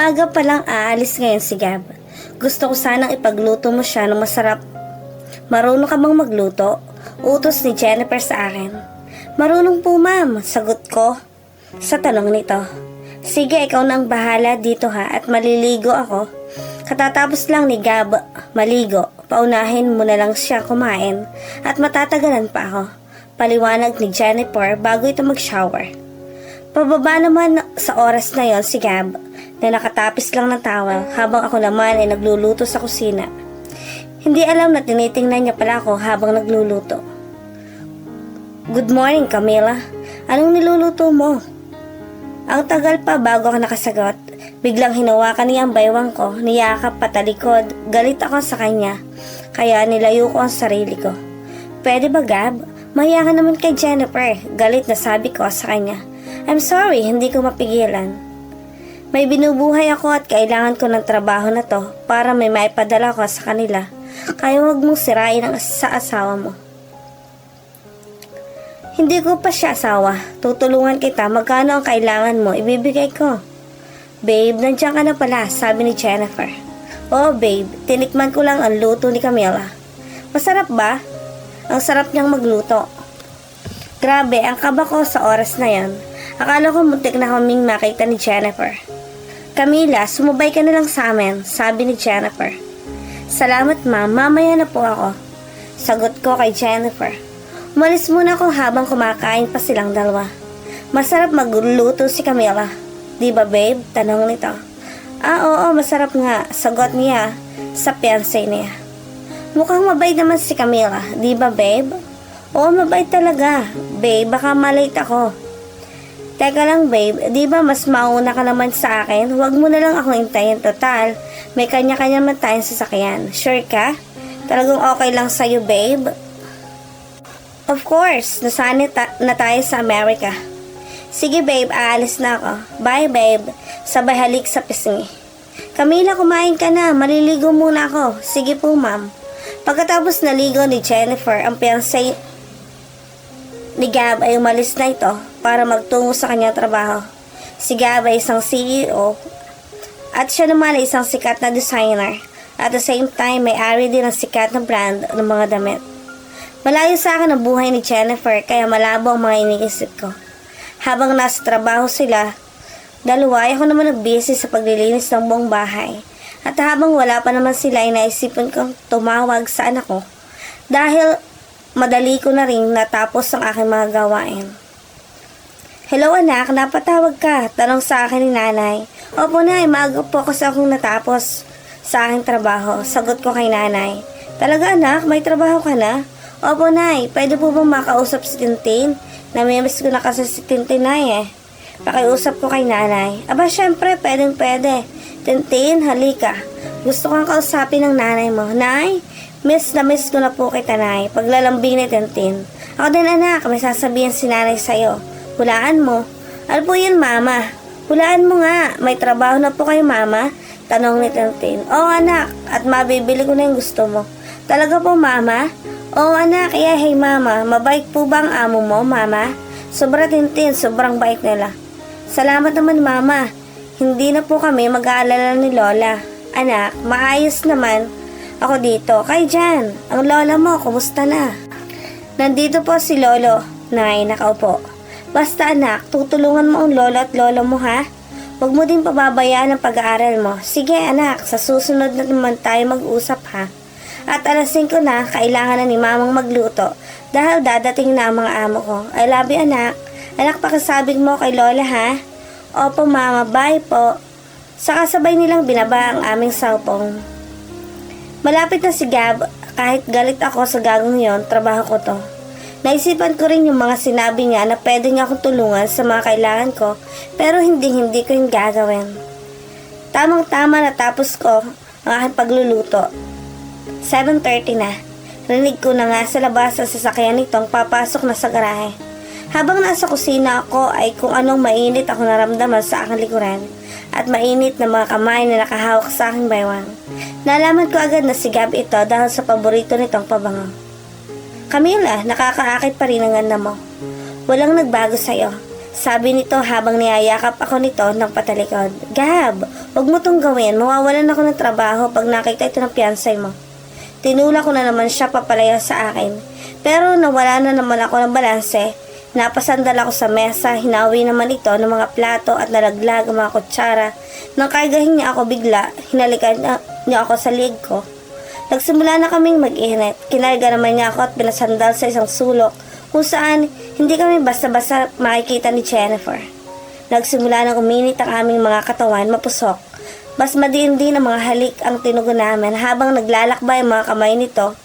Maaga pa lang aalis ngayon si Gab. Gusto ko sanang ipagluto mo siya ng masarap. Marunong ka bang magluto? Utos ni Jennifer sa akin. Marunong po ma'am, sagot ko sa tanong nito. Sige, ikaw na ang bahala dito ha at maliligo ako. Katatapos lang ni Gab maligo, paunahin mo na lang siya kumain at matatagalan pa ako. Paliwanag ni Jennifer bago ito mag-shower. Pababa naman sa oras na yon si Gab na nakatapis lang ng towel habang ako naman ay nagluluto sa kusina. Hindi alam na tinitingnan niya pala ako habang nagluluto. Good morning, Camila. Anong niluluto mo? Ang tagal pa bago ako nakasagot. Biglang hinawakan niya ang baywang ko, niyakap patalikod. Galit ako sa kanya, kaya nilayo ko ang sarili ko. Pwede ba, Gab? Mahiya ka naman kay Jennifer. Galit na sabi ko sa kanya. I'm sorry, hindi ko mapigilan. May binubuhay ako at kailangan ko ng trabaho na to para may maipadala ko sa kanila. Kaya huwag mong sirain ang sa asawa mo. Hindi ko pa siya asawa. Tutulungan kita. Magkano ang kailangan mo? Ibibigay ko. Babe, nandiyan ka na pala, sabi ni Jennifer. Oh babe, tinikman ko lang ang luto ni Camila. Masarap ba? Ang sarap niyang magluto. Grabe, ang kaba ko sa oras na yan. Akala ko muntik na kaming makita ni Jennifer. Camila, sumubay ka na lang sa amin, sabi ni Jennifer. Salamat ma'am, mamaya na po ako. Sagot ko kay Jennifer. Umalis muna ako habang kumakain pa silang dalawa. Masarap magluto si Camila. Di ba babe? Tanong nito. Oo, masarap nga. Sagot niya sa fiancé niya. Mukhang mabait naman si Camila. Di ba babe? Oo, mabait talaga. Babe, baka malate ako. Teka lang babe, di ba mas mauna ka naman sa akin? Huwag mo na lang akong hintayin. Total, may kanya-kanya man tayong sasakyan. Sure ka? Talagang okay lang sa'yo babe? Of course, nasanay na tayo sa Amerika. Sige babe, aalis na ako. Bye babe. Sabay halik sa pisngi. Camila, kumain ka na. Maliligo muna ako. Sige po ma'am. Pagkatapos naligo ni Jennifer, ang fiancé ni Gab ay umalis na ito para magtungo sa kanyang trabaho. Si Gab ay isang CEO at siya naman ay isang sikat na designer. At the same time, may-ari din ng sikat na brand ng mga damit. Malayo sa akin ang buhay ni Jennifer kaya malabo ang mga iniisip ko. Habang nasa trabaho sila, dalawa ay ako naman nagbisi sa paglilinis ng buong bahay. At habang wala pa naman sila ay naisipan kong tumawag sa anak ko dahil madali ko na rin natapos ang aking mga gawain. Hello anak, napatawag ka? Tanong sa akin ni nanay. Opo nay, maaga po kasi akong natapos sa aking trabaho. Sagot ko kay nanay. Talaga anak, may trabaho ka na? Opo nay, pwede po bang makausap si Tintin? Namimiss ko na kasi si Tintin nay eh. Pakiusap ko kay nanay. Aba syempre, pwede. Tintin, halika. Gusto kang kausapin ng nanay mo. Nay, miss na miss ko na po kita nay. Paglalambing ni Tintin. Ako din anak, may sasabihin si nanay sa'yo. Hulaan mo. Ano po yun mama? Hulaan mo nga. May trabaho na po kayo mama? Tanong ni Tintin. Oo anak, at mabibili ko na yung gusto mo. Talaga po mama? Oo anak, hey mama, mabait po ba ang amo mo mama? Sobra Tintin, sobrang bait nila. Salamat naman mama. Hindi na po kami mag-aalala ni Lola. Anak, maayos naman ako dito. Kay Jan, ang lola mo, kumusta na? Nandito po si Lolo. Nay, nakaupo. Basta anak, tutulungan mo ang lolo at lolo mo ha? Huwag mo din pababayaan ang pag-aaral mo. Sige anak, sa susunod na naman tayo mag-usap ha? At alas 5 na, kailangan na ni mamang magluto dahil dadating na ang mga amo ko. I love you anak. Anak, pakisabing mo kay Lola ha? Opo mama, bye po. Saka sabay nilang binaba ang aming cellphone. Malapit na si Gab, kahit galit ako sa gagawin yon, trabaho ko to. Naisipan ko rin yung mga sinabi niya na pwede niya akong tulungan sa mga kailangan ko, pero hindi ko yung gagawin. Tamang-tama natapos ko ang aking pagluluto. 7:30 na. Rinig ko na nga sa labas ang sasakyan nitong papasok na sa garahe. Habang nasa kusina ako ay kung anong mainit ako naramdaman sa aking likuran at mainit na mga kamay na nakahawak sa aking baywang. Nalaman ko agad na si Gab ito dahil sa paborito nitong pabango. Camila, nakakaakit pa rin ang ganda mo. Walang nagbago sa'yo. Sabi nito habang niyayakap ako nito ng patalikod. Gab, huwag mo tong gawin. Mawawalan ako ng trabaho pag nakita ito ng fiancé mo. Tinula ko na naman siya papalayo sa akin. Pero nawala na naman ako ng balanse. Napasandal ako sa mesa. Hinawi naman ito ng mga plato at nalaglag ang mga kutsara. Nang kagahin niya ako bigla, hinalikan niya ako sa liig ko. Nagsimula na kaming mag-init. Kinarga naman niya ako at pinasandal sa isang sulok kung saan hindi kami basta-basta makikita ni Jennifer. Nagsimula na uminit ang aming mga katawan mapusok. Mas madiin-din ang mga halik ang tinugon namin habang naglalakbay ang mga kamay nito.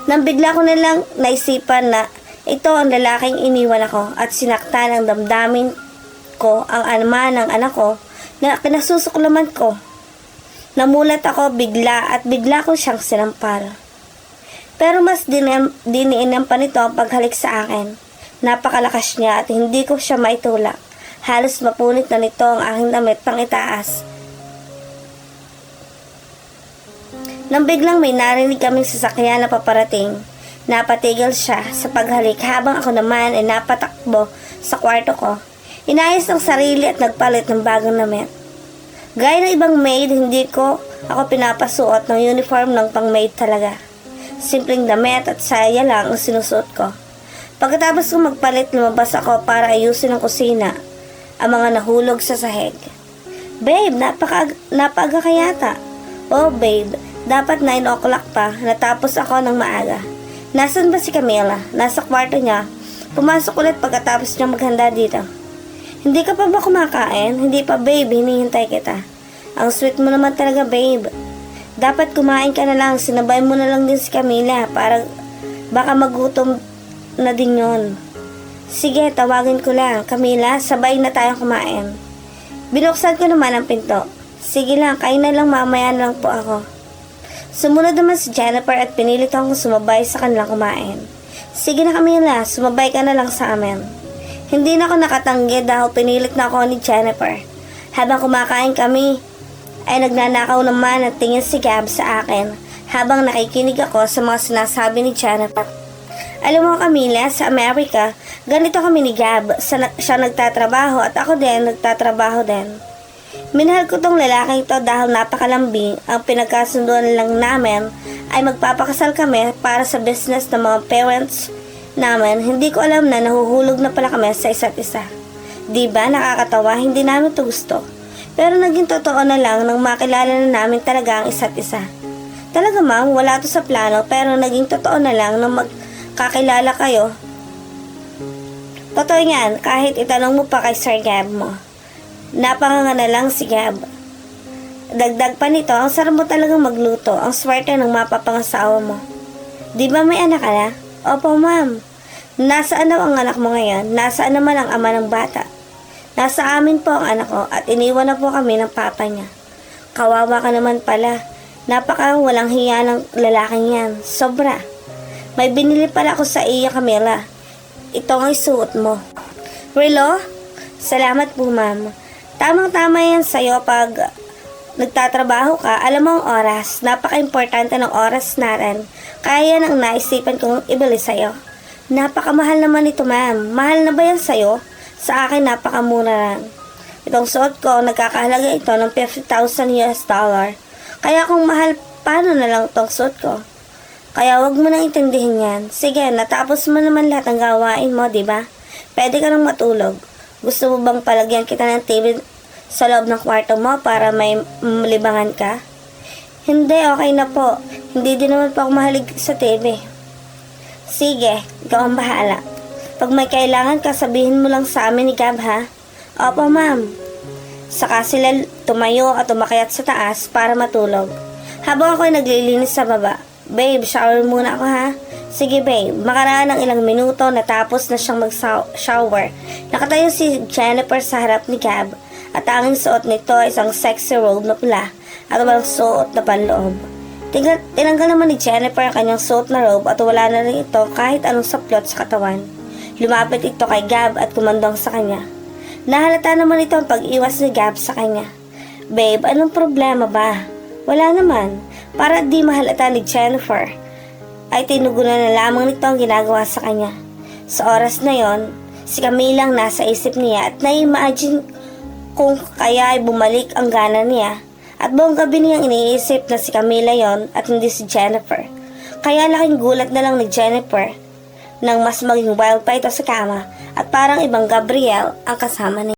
Nang bigla ko nilang naisipan na ito ang lalaking iniwan ako at sinaktan ang damdamin ko ang ama ng anak ko na pinasusuklaman ko. Namulat ako bigla at bigla ko siyang sinampal. Pero mas diniinan pa nito ang paghalik sa akin. Napakalakas niya at hindi ko siya maitulak. Halos mapunit na nito ang aking damit pang itaas. Nang biglang may narinig kaming sasakyan na paparating, napatigil siya sa paghalik habang ako naman ay napatakbo sa kwarto ko. Inayos ang sarili at nagpalit ng bagong damit. Gaya ng ibang maid, hindi ko ako pinapasuot ng uniform ng pang maid talaga. Simpleng damit at saya lang ang sinusuot ko. Pagkatapos ko magpalit, lumabas ako para ayusin ang kusina, ang mga nahulog sa sahig. Babe, napaaga ka yata. Oh babe, dapat 9 o'clock pa, natapos ako ng maaga. Nasaan ba si Camila? Nasa kwarto niya. Pumasok ulit pagkatapos niya maghanda dito. Hindi ka pa ba kumakain? Hindi pa babe, hinihintay kita. Ang sweet mo naman talaga babe. Dapat kumain ka na lang, sinabay mo na lang din si Camila para baka magutom na din yon. Sige, tawagin ko lang. Camila, sabay na tayong kumain. Binuksan ko naman ang pinto. Sige lang, kain na lang mamaya na lang po ako. Sumunod naman si Jennifer at pinilit akong sumabay sa kanilang kumain. Sige na Camila, sumabay ka na lang sa amin. Hindi na ako nakatanggi dahil pinilit na ako ni Jennifer. Habang kumakain kami, ay nagnanakaw naman at tingin si Gab sa akin habang nakikinig ako sa mga sinasabi ni Jennifer. Alam mo Camila, sa Amerika, ganito kami ni Gab. Siya nagtatrabaho at ako din nagtatrabaho din. Minahal ko tong lalaki ito dahil napakalambing. Ang pinagkasunduan lang namin ay magpapakasal kami para sa business ng mga parents namin. Hindi ko alam na nahuhulog na pala kami sa isa't isa. Diba nakakatawa, hindi namin to gusto. Pero naging totoo na lang nang makilala na namin talaga ang isa't isa. Talaga ma'am, wala to sa plano pero naging totoo na lang nang magkakilala kayo. Totoo yan, kahit itanong mo pa kay Sir Gab mo. Napanganga na lang si Gab. Dagdag pa nito, ang sarap mo talagang magluto. Ang swerte ng mapapangasawa mo. Di ba may anak ka na? Opo ma'am. Nasaan daw ang anak mo ngayon? Nasaan naman ang ama ng bata? Nasa amin po ang anak ko at iniwan na po kami ng papa niya. Kawawa ka naman pala. Napaka walang hiya ng lalaking yan. Sobra. May binili pala ako sa iyo Camila. Ito ang isuot mo. Relo? Salamat po ma'am. Tamang-tama yan sa'yo pag nagtatrabaho ka. Alam mo ang oras. Napaka-importante ng oras natin. Kaya yan ang naisipan kong ibili sa'yo. Napakamahal naman ito ma'am. Mahal na ba yan sa'yo? Sa akin napakamura lang. Itong suot ko, nagkakahalaga ito ng $50,000. Kaya kung mahal, paano na lang itong suot ko? Kaya wag mo nang intindihin yan. Sige, natapos mo naman lahat ng gawain mo, diba? Pwede ka nang matulog. Gusto mo bang palagyan kita ng TV sa loob ng kwarto mo para may libangan ka? Hindi, okay na po. Hindi din naman po ako mahalig sa TV. Sige, ikaw ang bahala. Pag may kailangan ka, sabihin mo lang sa amin ni Gab, ha? Opo, ma'am. Saka sila tumayo at umakyat sa taas para matulog. Habang ako'y naglilinis sa baba, babe, shower muna ako, ha? Sige, babe. Makaraan ng ilang minuto, natapos na siyang mag-shower. Nakatayo si Jennifer sa harap ni Gab at ang suot nito ay isang sexy robe na pula at walang suot na panloob. Tinanggal naman ni Jennifer ang kanyang suot na robe at wala na rin ito kahit anong saplot sa katawan. Lumapit ito kay Gab at kumandong sa kanya. Nahalata naman ito ang pag-iwas ni Gab sa kanya. Babe, anong problema ba? Wala naman. Para di mahalata ni Jennifer, ay tinugunan na lamang nito ang ginagawa sa kanya. Sa oras na yon, Si Camila ang nasa isip niya at na-imagine kung kaya ay bumalik ang gana niya. At buong gabi niyang iniisip na si Camila yon at hindi si Jennifer. Kaya laking gulat na lang ni Jennifer nang mas maging wild pa ito sa kama at parang ibang Gabriel ang kasama niya.